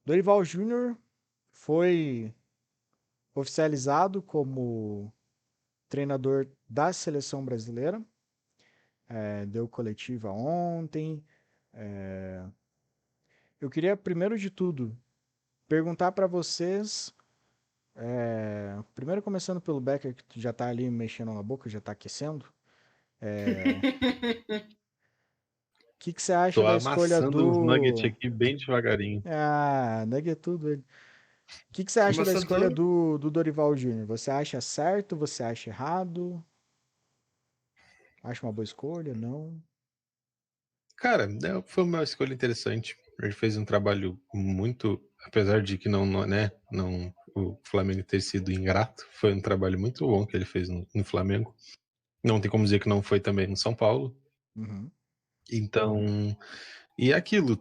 Dorival Júnior foi oficializado como treinador da seleção brasileira. Deu coletiva ontem. É, eu queria, primeiro de tudo, perguntar para vocês. Primeiro, começando pelo Becker, que já tá ali mexendo na boca, já tá aquecendo. O que você acha Tô da escolha amassando uns nuggets do. aqui bem devagarinho. Ah, nega é tudo ele. O que você acha da escolha Amassador. do Dorival Júnior? Você acha certo? Você acha errado? Acha uma boa escolha? Não? Cara, foi uma escolha interessante. Ele fez um trabalho muito, apesar de que não o Flamengo ter sido ingrato, foi um trabalho muito bom que ele fez no Flamengo. Não tem como dizer que não foi também no São Paulo. Uhum. Então, e é aquilo,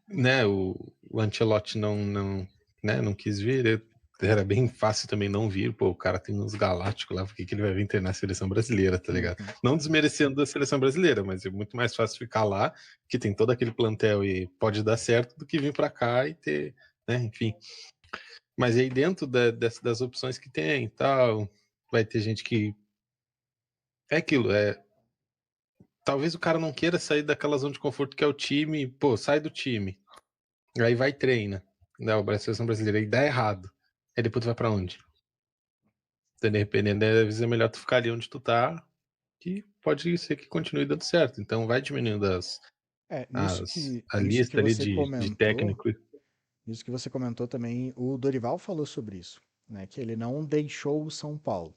né? O Ancelotti não quis vir. Era bem fácil também não vir. Pô, o cara tem uns galácticos lá, por que ele vai vir treinar a seleção brasileira, tá ligado? Uhum. Não desmerecendo a seleção brasileira, mas é muito mais fácil ficar lá, que tem todo aquele plantel e pode dar certo, do que vir para cá e ter, né? Enfim. Mas aí dentro das opções que tem e tal, vai ter gente que. É aquilo, talvez o cara não queira sair daquela zona de conforto que é o time, pô, sai do time. Aí vai e treina. Não, a seleção brasileira e dá errado. Aí depois tu vai pra onde? Dependendo, às vezes é melhor tu ficar ali onde tu tá, que pode ser que continue dando certo. Então vai diminuindo a Nisso que lista ali você de comentou, técnico. nisso que você comentou também, o Dorival falou sobre isso, né? Que ele não deixou o São Paulo,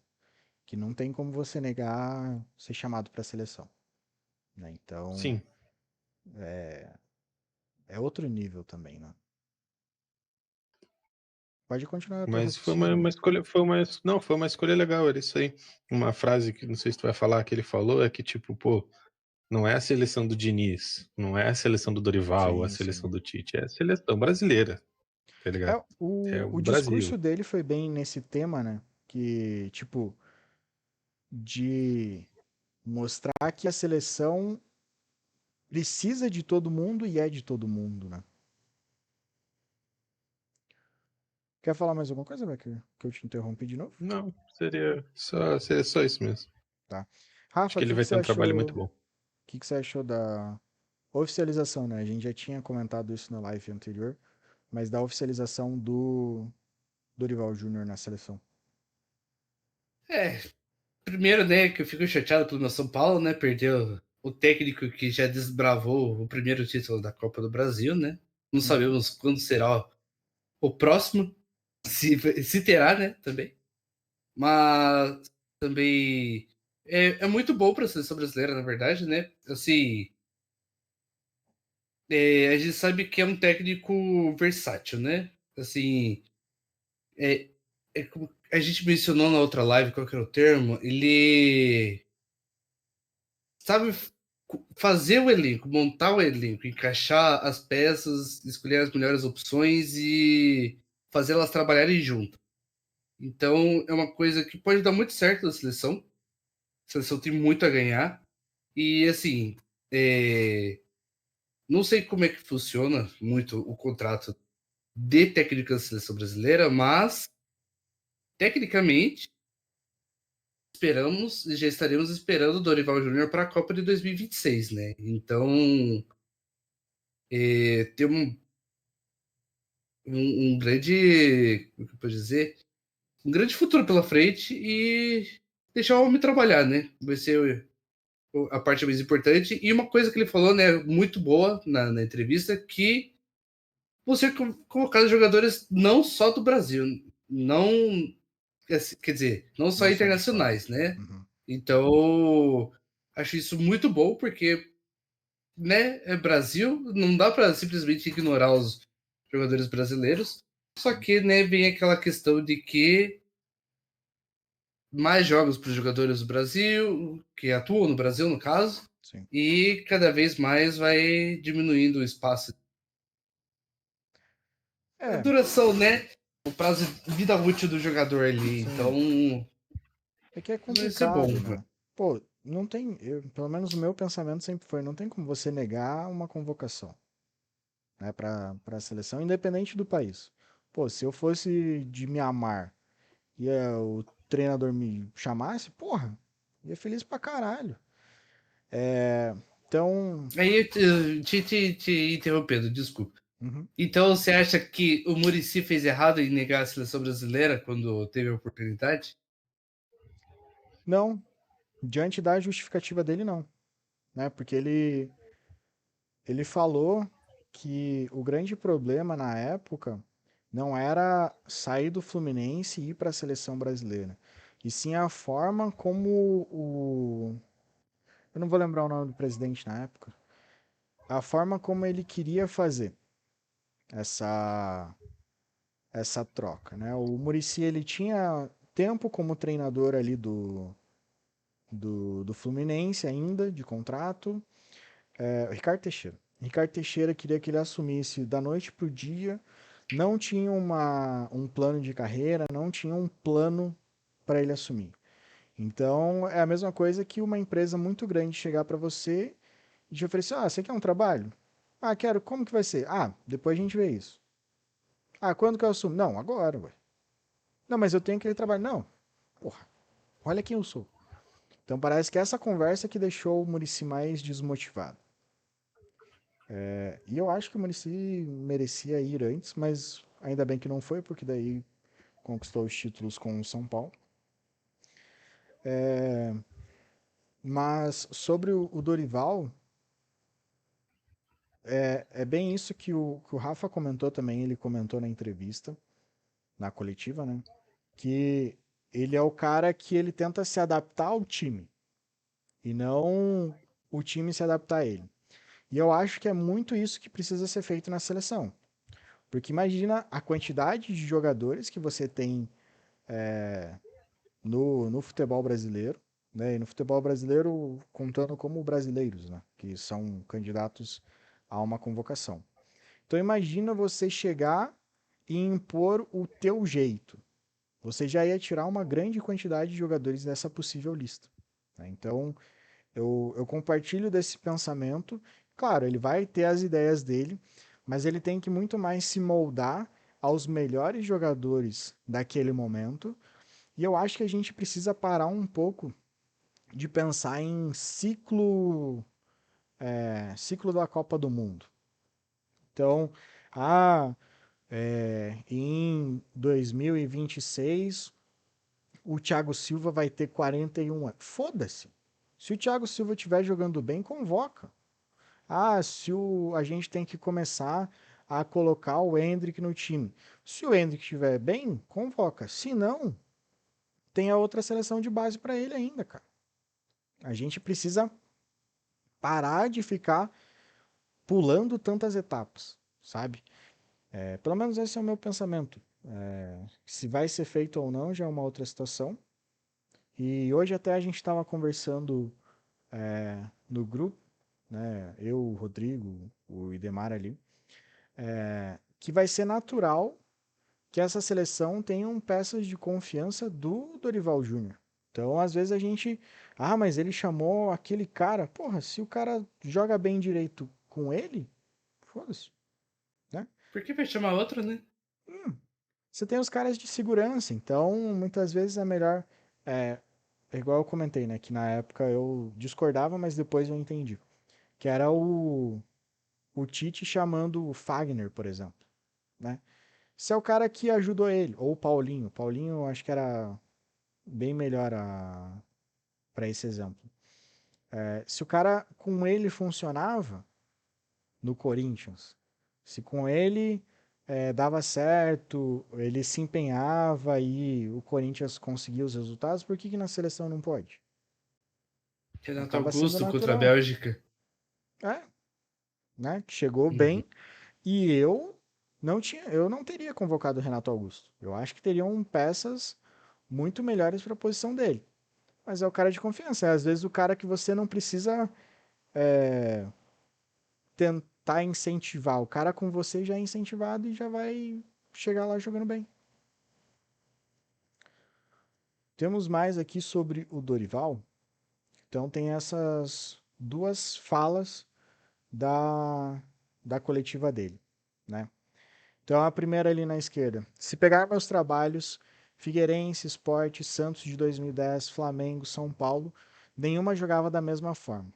que não tem como você negar ser chamado para a seleção, né? Então, Sim, é outro nível também, né? Pode continuar o teu mas foi raciocínio uma aí. escolha, não, foi uma escolha legal, era isso aí. Uma frase que não sei se tu vai falar que ele falou é que tipo, pô, não é a seleção do Diniz, não é a seleção do Dorival, a Sim, sim. seleção do Tite, é a seleção brasileira, tá ligado? É o O discurso Brasil. dele foi bem nesse tema, né? Que, tipo, de mostrar que a seleção precisa de todo mundo e é de todo mundo, né? Quer falar mais alguma coisa, Becker? Que eu te interrompi de novo? Não, seria só isso mesmo. Tá. Acho Rafa, que ele vai ter um trabalho muito bom. o que que você achou da oficialização, né? A gente já tinha comentado isso na live anterior, mas da oficialização do Dorival Júnior na seleção. É, primeiro, né, que eu fico chateado pelo meu São Paulo, né? Perdeu o técnico que já desbravou o primeiro título da Copa do Brasil, né? Não Uhum. sabemos quando será o próximo, se terá, né? Também. Mas também é muito bom para a seleção brasileira, na verdade, né? Assim, a gente sabe que é um técnico versátil, né? Assim, é, como a gente mencionou na outra live, qual que era o termo? Ele sabe fazer o elenco, montar o elenco, encaixar as peças, escolher as melhores opções e fazer elas trabalharem junto. Então, é uma coisa que pode dar muito certo na seleção. A seleção tem muito a ganhar. E, assim, não sei como é que funciona muito o contrato de técnico da seleção brasileira, mas, tecnicamente, esperamos e já estaremos esperando o Dorival Júnior para a Copa de 2026, né? Então, tem um grande, como que eu posso dizer, um grande futuro pela frente e deixar o homem trabalhar, né? Vai ser a parte mais importante. E uma coisa que ele falou, né, muito boa na entrevista, que você colocar os jogadores não só do Brasil, não, quer dizer, não só Não só de fora. internacionais, né? Uhum. Então, acho isso muito bom, porque, né, é Brasil, não dá para simplesmente ignorar os jogadores brasileiros. Só que, né, vem aquela questão de que mais jogos para os jogadores do Brasil, que atuam no Brasil, no caso, Sim. e cada vez mais vai diminuindo o espaço. A É, duração, né? O prazo de vida útil do jogador ali. Então, sim. É que é vai ser bom. complicado, né? Pô, não tem. Pelo menos o meu pensamento sempre foi: não tem como você negar uma convocação. né, para a seleção, independente do país. Pô, se eu fosse de Mianmar e o treinador me chamasse, porra, ia feliz pra caralho. Então, Aí eu te interrompendo, desculpa. uhum. Então você acha que o Muricy fez errado em negar a seleção brasileira quando teve a oportunidade? Não, diante da justificativa dele, não, né? Porque ele falou que o grande problema na época não era sair do Fluminense e ir para a seleção brasileira, e sim a forma como eu não vou lembrar o nome do presidente na época, a forma como ele queria fazer essa essa troca, né? O Muricy ele tinha tempo como treinador ali do Fluminense ainda, de contrato. Ricardo Teixeira. Ricardo Teixeira queria que ele assumisse da noite para o dia, não tinha um plano de carreira, não tinha um plano para ele assumir. Então é a mesma coisa que uma empresa muito grande chegar para você e te oferecer: ah, você quer um trabalho? Ah, quero. Como que vai ser? Ah, depois a gente vê isso. Ah, quando que eu assumo? Não, agora, ué. Não, mas eu tenho aquele trabalho. Não, porra, olha quem eu sou. Então parece que essa conversa que deixou o Muricy mais desmotivado. E eu acho que o Muricy merecia ir antes, mas ainda bem que não foi, porque daí conquistou os títulos com o São Paulo. Mas sobre o Dorival, é bem isso que o Rafa comentou também, ele comentou na entrevista, na coletiva, né? Que ele é o cara que ele tenta se adaptar ao time, e não o time se adaptar a ele. E eu acho que é muito isso que precisa ser feito na seleção. Porque imagina a quantidade de jogadores que você tem no futebol brasileiro, né? E no futebol brasileiro contando como brasileiros, né? Que são candidatos a uma convocação. Então imagina você chegar e impor o teu jeito. Você já ia tirar uma grande quantidade de jogadores dessa possível lista, né? Então eu compartilho desse pensamento. Claro, ele vai ter as ideias dele, mas ele tem que muito mais se moldar aos melhores jogadores daquele momento. E eu acho que a gente precisa parar um pouco de pensar em ciclo da Copa do Mundo. Então, ah, em 2026 o Thiago Silva vai ter 41 anos. Foda-se. Se o Thiago Silva estiver jogando bem, convoca. Ah, a gente tem que começar a colocar o Endrick no time. Se o Endrick estiver bem, convoca. Se não, tem a outra seleção de base para ele ainda, cara. A gente precisa parar de ficar pulando tantas etapas, sabe? Pelo menos esse é o meu pensamento. Se vai ser feito ou não já é uma outra situação. E hoje até a gente estava conversando no grupo, né? Eu, o Rodrigo, o Idemar ali, que vai ser natural que essa seleção tenha peças de confiança do Dorival Júnior. Então, às vezes a gente, mas ele chamou aquele cara. Porra, se o cara joga bem direito com ele, foda-se, né? Por que vai chamar outro, né? Você tem os caras de segurança, então muitas vezes é melhor. É igual eu comentei, né? Que na época eu discordava, mas depois eu entendi. Que era o Tite chamando o Fagner, por exemplo, né? Se é o cara que ajudou ele, ou o Paulinho. Paulinho eu acho que era bem melhor para esse exemplo. Se o cara com ele funcionava no Corinthians, se com ele dava certo, ele se empenhava e o Corinthians conseguia os resultados, por que na seleção não pode? Renato Acaba sendo Augusto contra a natural. Bélgica. É, né? Chegou Uhum. bem e eu não teria convocado o Renato Augusto. Eu acho que teriam peças muito melhores para a posição dele. Mas é o cara de confiança. Às vezes o cara que você não precisa tentar incentivar. O cara com você já é incentivado e já vai chegar lá jogando bem. Temos mais aqui sobre o Dorival. Então tem essas duas falas da, da coletiva dele. né? Então a primeira ali na esquerda. Se pegar meus trabalhos, Figueirense, Sport, Santos de 2010, Flamengo, São Paulo, nenhuma jogava da mesma forma.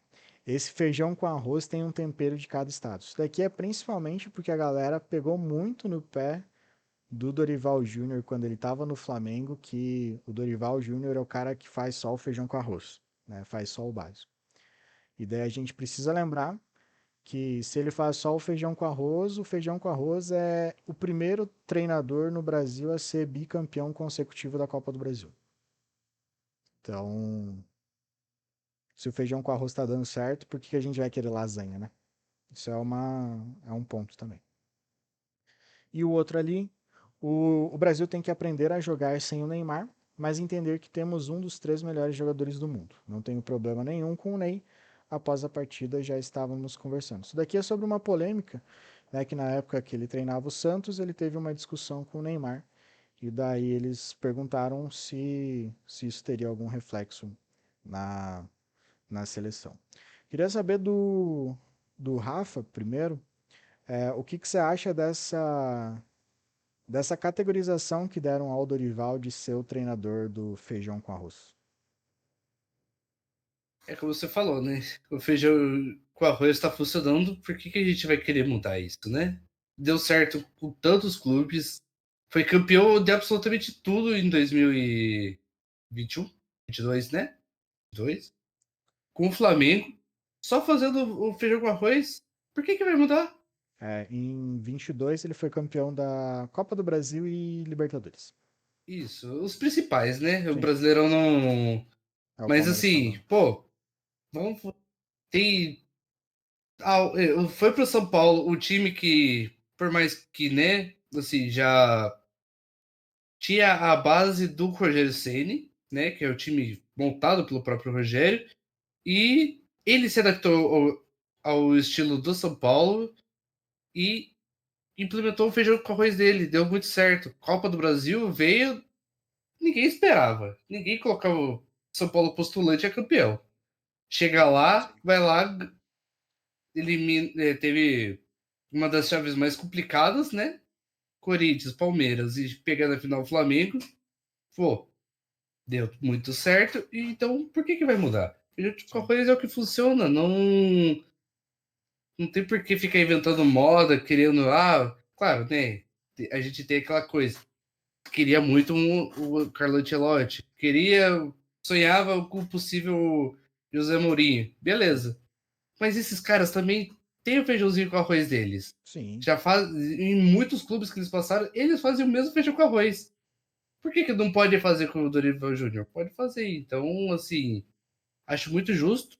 Esse feijão com arroz tem um tempero de cada estado. Isso daqui é principalmente porque a galera pegou muito no pé do Dorival Júnior quando ele estava no Flamengo, que o Dorival Júnior é o cara que faz só o feijão com arroz, né? Faz só o básico. E daí a gente precisa lembrar que se ele faz só o feijão com arroz é o primeiro treinador no Brasil a ser bicampeão consecutivo da Copa do Brasil. Então, se o feijão com arroz está dando certo, por que a gente vai querer lasanha, né? Isso é um ponto também. E o outro ali, o Brasil tem que aprender a jogar sem o Neymar, mas entender que temos um dos 3 melhores jogadores do mundo. Não tenho problema nenhum com o Ney. Após a partida já estávamos conversando. Isso daqui é sobre uma polêmica, né, que na época que ele treinava o Santos, ele teve uma discussão com o Neymar. E daí eles perguntaram se isso teria algum reflexo na, na seleção. Queria saber do Rafa, primeiro, o que você acha dessa categorização que deram ao Dorival de ser o treinador do feijão com arroz. É como você falou, né? O feijão com arroz está funcionando, por que a gente vai querer mudar isso, né? Deu certo com tantos clubes, foi campeão de absolutamente tudo em 2021, 22, né? 2, com o Flamengo, só fazendo o feijão com arroz, por que vai mudar? Em 22 ele foi campeão da Copa do Brasil e Libertadores. Isso, os principais, né? O Sim, Brasileirão não. é o Mas Palmeiras assim, estava. pô, vamos. Tem. Foi pro São Paulo o time que, por mais que, né, assim, já tinha a base do Rogério Ceni, né, que é o time montado pelo próprio Rogério, e ele se adaptou ao estilo do São Paulo e implementou o feijão com arroz dele, deu muito certo. Copa do Brasil veio, ninguém esperava, ninguém colocava o São Paulo postulante a campeão. Chega lá, Sim. vai lá, teve uma das chaves mais complicadas, né? Corinthians, Palmeiras e pegando a final o Flamengo, pô, deu muito certo, e então por que vai mudar? Qualquer Sim. coisa é o que funciona, não tem por que ficar inventando moda, querendo, claro, né? A gente tem aquela coisa, queria muito o Carlo Ancelotti, sonhava com o possível José Mourinho, beleza. Mas esses caras também têm o feijãozinho com arroz deles. Sim. Já faz, em muitos clubes que eles passaram, eles fazem o mesmo feijão com arroz. Por que não pode fazer com o Dorival Júnior? Pode fazer. Então, assim, acho muito justo.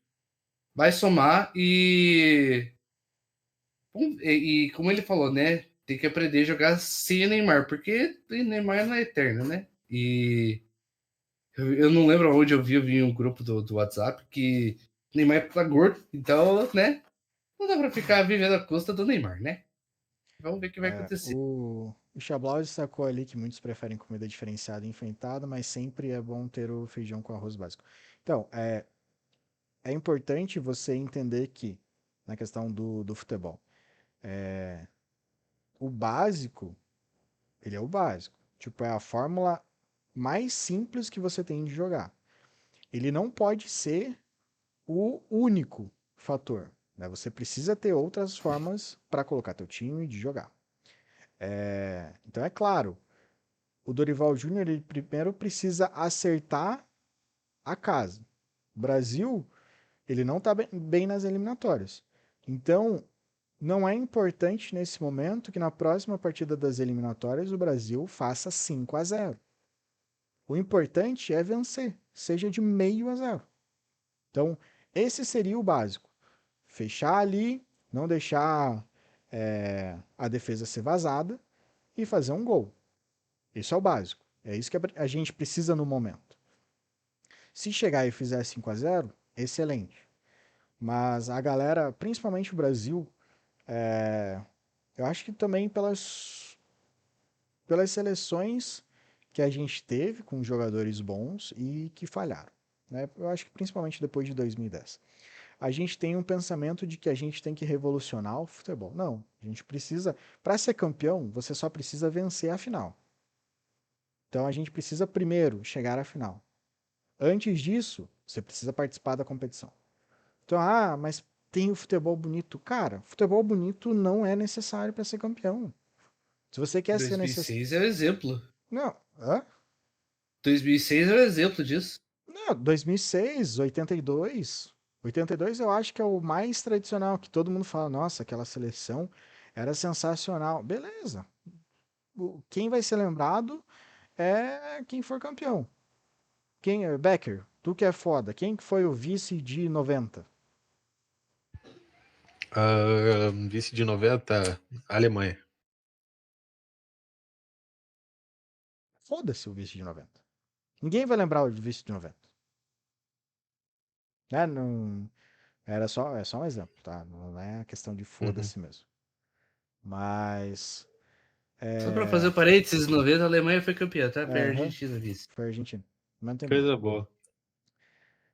Vai somar e como ele falou, né? Tem que aprender a jogar sem o Neymar, porque o Neymar não é eterno, né? E eu não lembro onde eu vi um grupo do WhatsApp que Neymar tá gordo, então, né? Não dá pra ficar vivendo à custa do Neymar, né? Vamos ver o que vai acontecer. O Chablau sacou ali que muitos preferem comida diferenciada e enfeitada, mas sempre é bom ter o feijão com arroz básico. Então, é importante você entender que, na questão do futebol, o básico, ele é o básico. Tipo, é a fórmula mais simples que você tem de jogar. Ele não pode ser o único fator, né? Você precisa ter outras formas para colocar teu time de jogar. Então é claro, o Dorival Júnior ele primeiro precisa acertar a casa. O Brasil ele não está bem nas eliminatórias. Então não é importante nesse momento que na próxima partida das eliminatórias o Brasil faça 5-0. O importante é vencer, seja de meio a zero. Então, esse seria o básico. Fechar ali, não deixar a defesa ser vazada e fazer um gol. Isso é o básico. É isso que a gente precisa no momento. Se chegar e fizer 5-0, excelente. Mas a galera, principalmente o Brasil, eu acho que também pelas seleções que a gente teve com jogadores bons e que falharam. Né? Eu acho que principalmente depois de 2010. a gente tem um pensamento de que a gente tem que revolucionar o futebol. Não, a gente precisa, para ser campeão, você só precisa vencer a final. Então a gente precisa primeiro chegar à final. Antes disso, você precisa participar da competição. Então, mas tem o futebol bonito. Cara, futebol bonito não é necessário para ser campeão. Se você quer ser necessário. 2006 é o exemplo. Não, hã? 2006 é o exemplo disso. Não, 2006, 82. 82 eu acho que é o mais tradicional, que todo mundo fala, nossa, aquela seleção era sensacional. Beleza. Quem vai ser lembrado é quem for campeão. Quem é Becker? Tu que é foda. Quem que foi o vice de 90? Vice de 90, Alemanha. Foda-se o vice de 90. Ninguém vai lembrar o vice de 90. Né? Não, é só um exemplo, tá? Não é questão de Uhum. foda-se mesmo. Mas. Só pra fazer o parênteses, 90 a Alemanha foi campeã, tá? Foi a Aham, Argentina vice. foi argentino. Mas não tem problema. Coisa boa.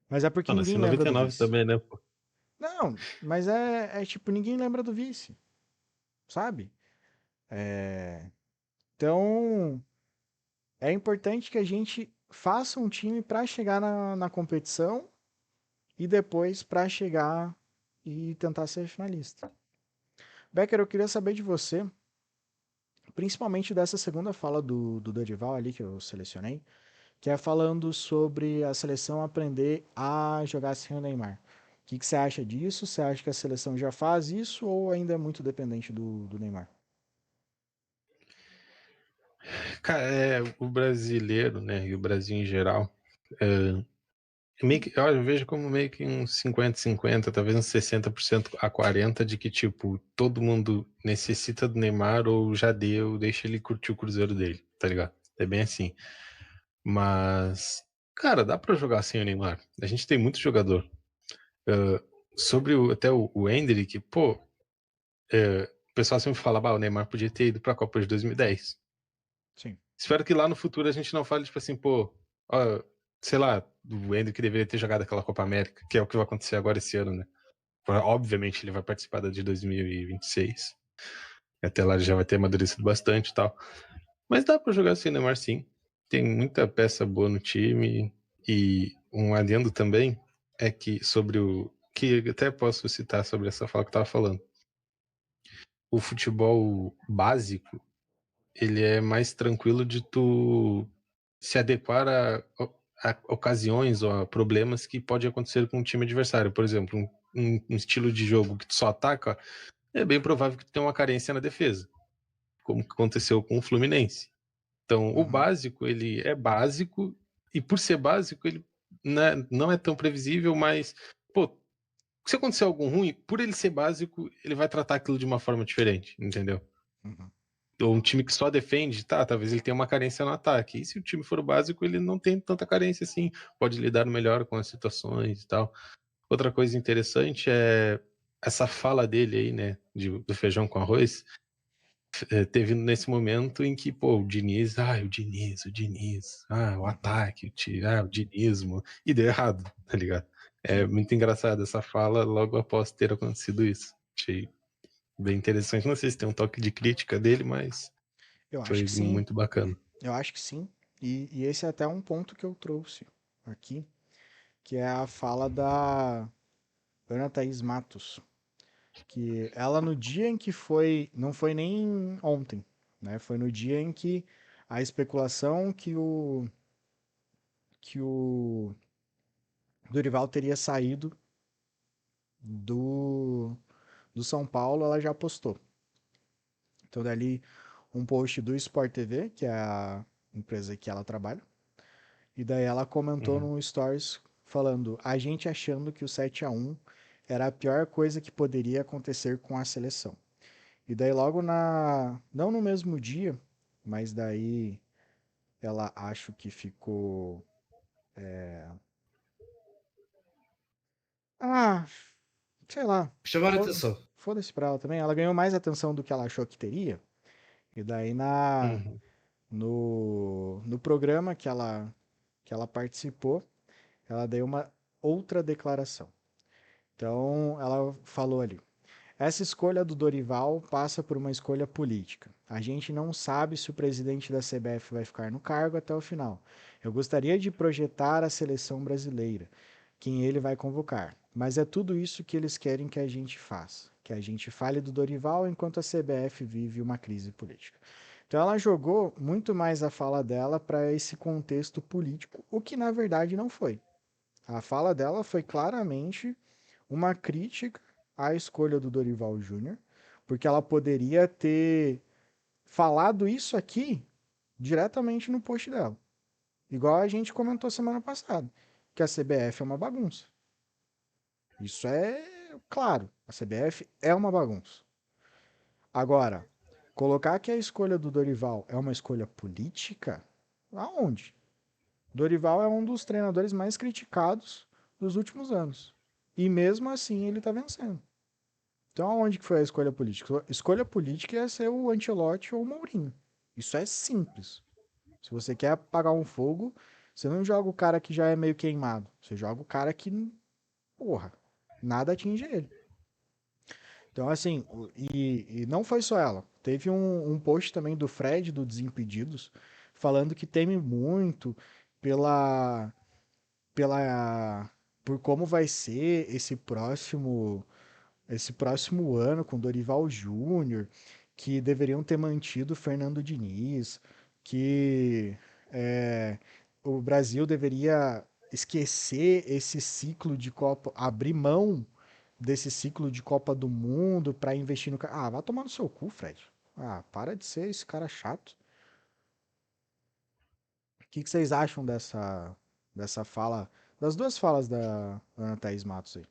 Mas é porque Ah, ninguém nasci em lembra do 99 vice. também, né, pô? Não, mas é tipo, ninguém lembra do vice, sabe? Então, é importante que a gente faça um time para chegar na competição e depois para chegar e tentar ser finalista. Becker, eu queria saber de você, principalmente dessa segunda fala do Dorival ali que eu selecionei, que é falando sobre a seleção aprender a jogar sem o Neymar. O que você acha disso? Você acha que a seleção já faz isso ou ainda é muito dependente do Neymar? Cara, o brasileiro, né, e o Brasil em geral, meio que, eu vejo como meio que uns 50-50, talvez uns 60% a 40% de que, tipo, todo mundo necessita do Neymar ou já deu, deixa ele curtir o Cruzeiro dele, tá ligado? É bem assim. Mas, cara, dá pra jogar sem o Neymar. A gente tem muito jogador. Uh, sobre até o Endrick, pô, o pessoal sempre fala, o Neymar podia ter ido pra Copa de 2010. Sim. Espero que lá no futuro a gente não fale, tipo assim, pô, ó, sei lá, o Endrick deveria ter jogado aquela Copa América, que é o que vai acontecer agora esse ano, né? Obviamente ele vai participar da de 2026. Até lá ele já vai ter amadurecido bastante e tal. Mas dá pra jogar sem Neymar, sim. Tem muita peça boa no time. E um adendo também é que sobre o. Que até posso citar sobre essa fala que eu tava falando. O futebol básico, ele é mais tranquilo de tu se adequar a ocasiões ou a problemas que pode acontecer com o time adversário. Por exemplo, um estilo de jogo que tu só ataca, é bem provável que tu tenha uma carência na defesa, como aconteceu com o Fluminense. Então, o Uhum. básico, ele é básico, e por ser básico, ele não é tão previsível, mas, pô, se acontecer algo ruim, por ele ser básico, ele vai tratar aquilo de uma forma diferente, entendeu? Uhum. Ou um time que só defende, talvez ele tenha uma carência no ataque. E se o time for básico, ele não tem tanta carência assim, pode lidar melhor com as situações e tal. Outra coisa interessante é essa fala dele aí, né, do feijão com arroz, teve nesse momento em que, pô, o Diniz, o Uhum. ataque, o dinismo, e deu errado, tá ligado? É Sim. muito engraçado essa fala logo após ter acontecido isso. Achei bem interessante. Não sei se tem um toque de crítica dele, mas Eu acho foi que sim. muito bacana. Eu acho que sim. E esse é até um ponto que eu trouxe aqui, que é a fala da Ana Thaís Matos, que ela no dia em que foi, não foi nem ontem, né? Foi no dia em que a especulação que o Dorival teria saído do, do São Paulo, ela já postou. Então dali um post do Sport TV, que é a empresa que ela trabalha, e daí ela comentou Uhum. num stories falando: a gente achando que o 7-1 era a pior coisa que poderia acontecer com a seleção. E daí logo não no mesmo dia, mas daí ela acho que ficou. Ah, sei lá. Chamaram a atenção. Foda-se pra ela também. Ela ganhou mais atenção do que ela achou que teria. E daí Uhum. no programa que ela participou, ela deu uma outra declaração. Então, ela falou ali: essa escolha do Dorival passa por uma escolha política. A gente não sabe se o presidente da CBF vai ficar no cargo até o final. Eu gostaria de projetar a seleção brasileira, quem ele vai convocar. Mas é tudo isso que eles querem que a gente faça. Que a gente fale do Dorival enquanto a CBF vive uma crise política. Então ela jogou muito mais a fala dela para esse contexto político, o que na verdade não foi. A fala dela foi claramente uma crítica à escolha do Dorival Júnior, porque ela poderia ter falado isso aqui diretamente no post dela. Igual a gente comentou semana passada, que a CBF é uma bagunça. Isso é claro, a CBF é uma bagunça. Agora, colocar que a escolha do Dorival é uma escolha política, aonde? Dorival é um dos treinadores mais criticados dos últimos anos. E mesmo assim ele está vencendo. Então aonde que foi a escolha política? A escolha política é ser o Ancelotti ou o Mourinho. Isso é simples. Se você quer apagar um fogo, você não joga o cara que já é meio queimado. Você joga o cara que, porra, nada atinge ele. Então, assim, e não foi só ela. Teve um post também do Fred, do Desimpedidos, falando que teme muito pela, pela, por como vai ser esse próximo ano com Dorival Júnior, que deveriam ter mantido Fernando Diniz, que é, o Brasil deveria esquecer esse ciclo de Copa, abrir mão desse ciclo de Copa do Mundo para investir no. Ah, vai tomar no seu cu, Fred. Ah, para de ser esse cara chato. O que vocês acham dessa fala, das duas falas da Ana Thaís Matos aí?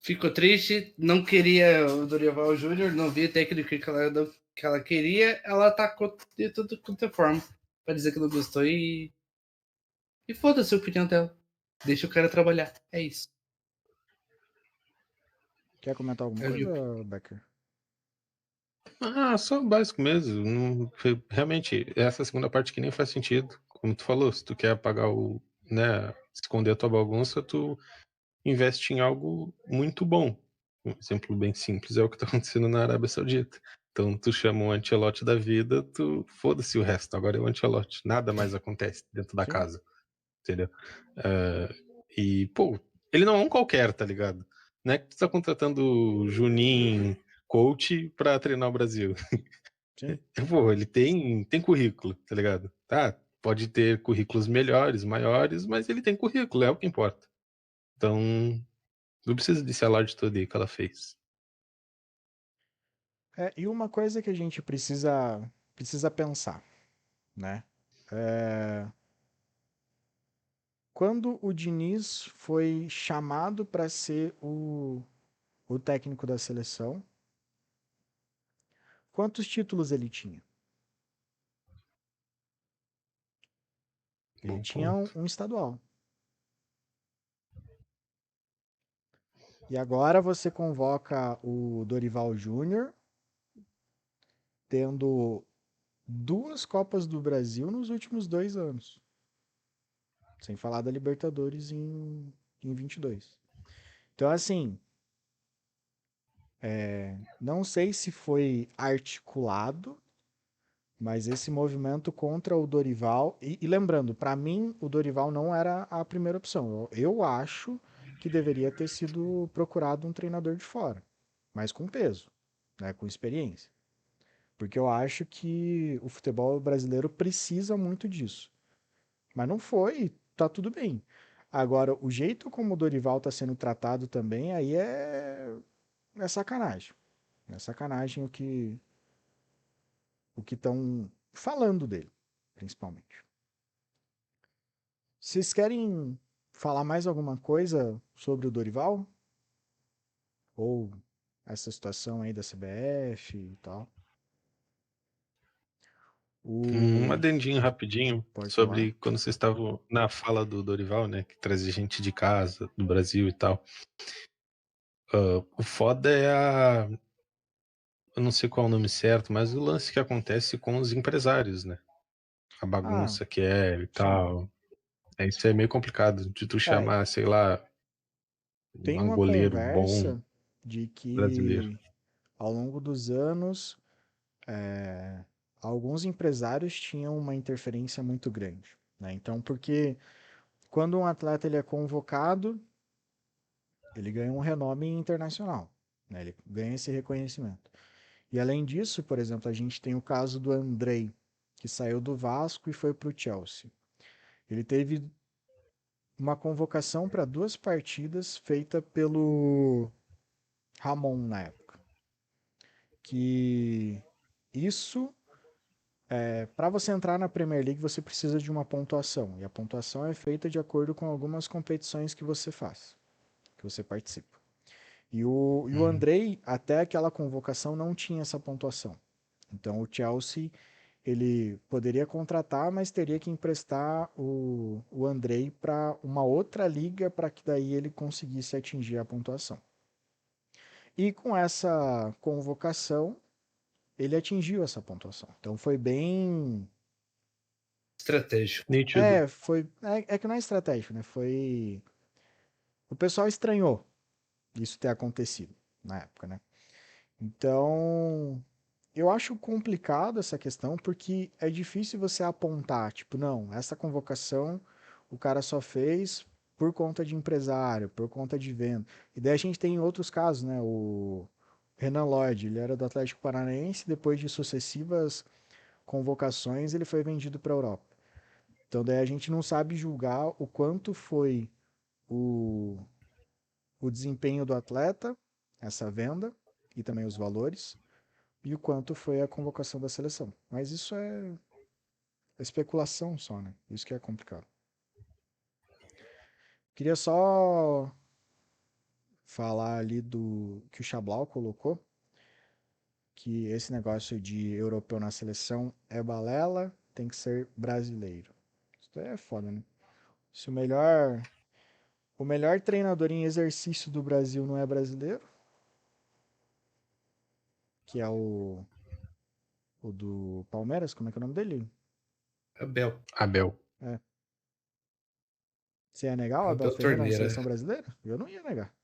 Ficou triste, não queria o Dorival Júnior, não via técnico que ela queria, ela atacou de toda quanto é forma pra dizer que não gostou e foda-se a opinião dela. Deixa o cara trabalhar. É isso. Quer comentar alguma É coisa, Becker? Ah, só o básico mesmo. Realmente, essa segunda parte que nem faz sentido. Como tu falou, se tu quer apagar né, esconder a tua bagunça, tu investe em algo muito bom. Um exemplo bem simples é o que está acontecendo na Arábia Saudita. Então, tu chama um Ancelotti da vida, tu foda-se o resto, agora é o Ancelotti. Nada mais acontece dentro da Sim, casa, entendeu? E, pô, ele não é um qualquer, tá ligado? Não é que tu tá contratando o Juninho coach pra treinar o Brasil. sim. Pô, ele tem currículo, tá ligado? Tá, pode ter currículos melhores, maiores, mas ele tem currículo, é o que importa. Então, não precisa desse alarde todo aí que ela fez. E uma coisa que a gente precisa pensar, né? É, quando o Diniz foi chamado para ser o técnico da seleção, quantos títulos ele tinha? Ele Bom tinha um, ponto. um estadual. E agora você convoca o Dorival Júnior, tendo duas Copas do Brasil nos últimos 2 anos. Sem falar da Libertadores em 22. Então, assim, não sei se foi articulado, mas esse movimento contra o Dorival. E lembrando, para mim, o Dorival não era a primeira opção. Eu acho que deveria ter sido procurado um treinador de fora, mas com peso, né, com experiência. Porque eu acho que o futebol brasileiro precisa muito disso. Mas não foi, tá tudo bem. Agora, o jeito como o Dorival está sendo tratado também, aí é sacanagem. É sacanagem o que estão falando dele, principalmente. Vocês querem falar mais alguma coisa sobre o Dorival? Ou essa situação aí da CBF e tal? Um O... adendinho rapidinho Pode falar? sobre quando vocês estavam na fala do Dorival, né? Que trazia gente de casa, do Brasil e tal. O foda é eu não sei qual é o nome certo, mas o lance que acontece com os empresários, né? A Ah, bagunça que é e sim. tal. Isso é meio complicado de tu chamar, sei lá, Tem um uma goleiro bom conversa de brasileiro. que ao longo dos anos alguns empresários tinham uma interferência muito grande, né? Então, porque quando um atleta ele é convocado, ele ganha um renome internacional, né? Ele ganha esse reconhecimento. E além disso, por exemplo, a gente tem o caso do Andrei, que saiu do Vasco e foi para o Chelsea. Ele teve uma convocação para 2 partidas feita pelo Ramon na época. Que isso, para você entrar na Premier League, você precisa de uma pontuação. E a pontuação é feita de acordo com algumas competições que você faz, que você participa. E o Andrei, até aquela convocação, não tinha essa pontuação. Então o Chelsea ele poderia contratar, mas teria que emprestar o Andrei para uma outra liga para que daí ele conseguisse atingir a pontuação. E com essa convocação, ele atingiu essa pontuação. Então foi bem. Estratégico. Nítido. É que não é estratégico, né? Foi. O pessoal estranhou isso ter acontecido na época, né? Então, eu acho complicado essa questão porque é difícil você apontar, tipo, não, essa convocação o cara só fez por conta de empresário, por conta de venda. E daí a gente tem outros casos, né? O Renan Lodge, ele era do Atlético Paranaense, depois de sucessivas convocações, ele foi vendido para a Europa. Então daí a gente não sabe julgar o quanto foi o, o desempenho do atleta, essa venda, e também os valores, e o quanto foi a convocação da seleção. Mas isso é especulação só, né? Isso que é complicado. Queria só falar ali do que o Chablau colocou, que esse negócio de europeu na seleção é balela, tem que ser brasileiro. Isso é foda, né? Se o melhor treinador em exercício do Brasil não é brasileiro, que é o do Palmeiras, como é que é o nome dele? Abel. Abel. É. Você ia negar o Abel Abel Ferreira na Torneira. seleção brasileira? Eu não ia negar.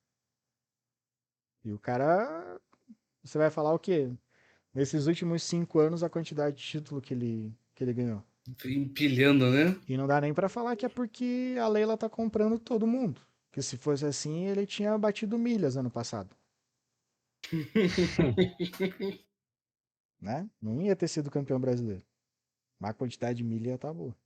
E o cara, você vai falar o quê? Nesses últimos 5 anos, a quantidade de título que ele ganhou. Empilhando, né? E não dá nem pra falar que é porque a Leila tá comprando todo mundo. Que se fosse assim, ele tinha batido milhas ano passado. Né? Não ia ter sido campeão brasileiro. Mas a quantidade de milha tá boa.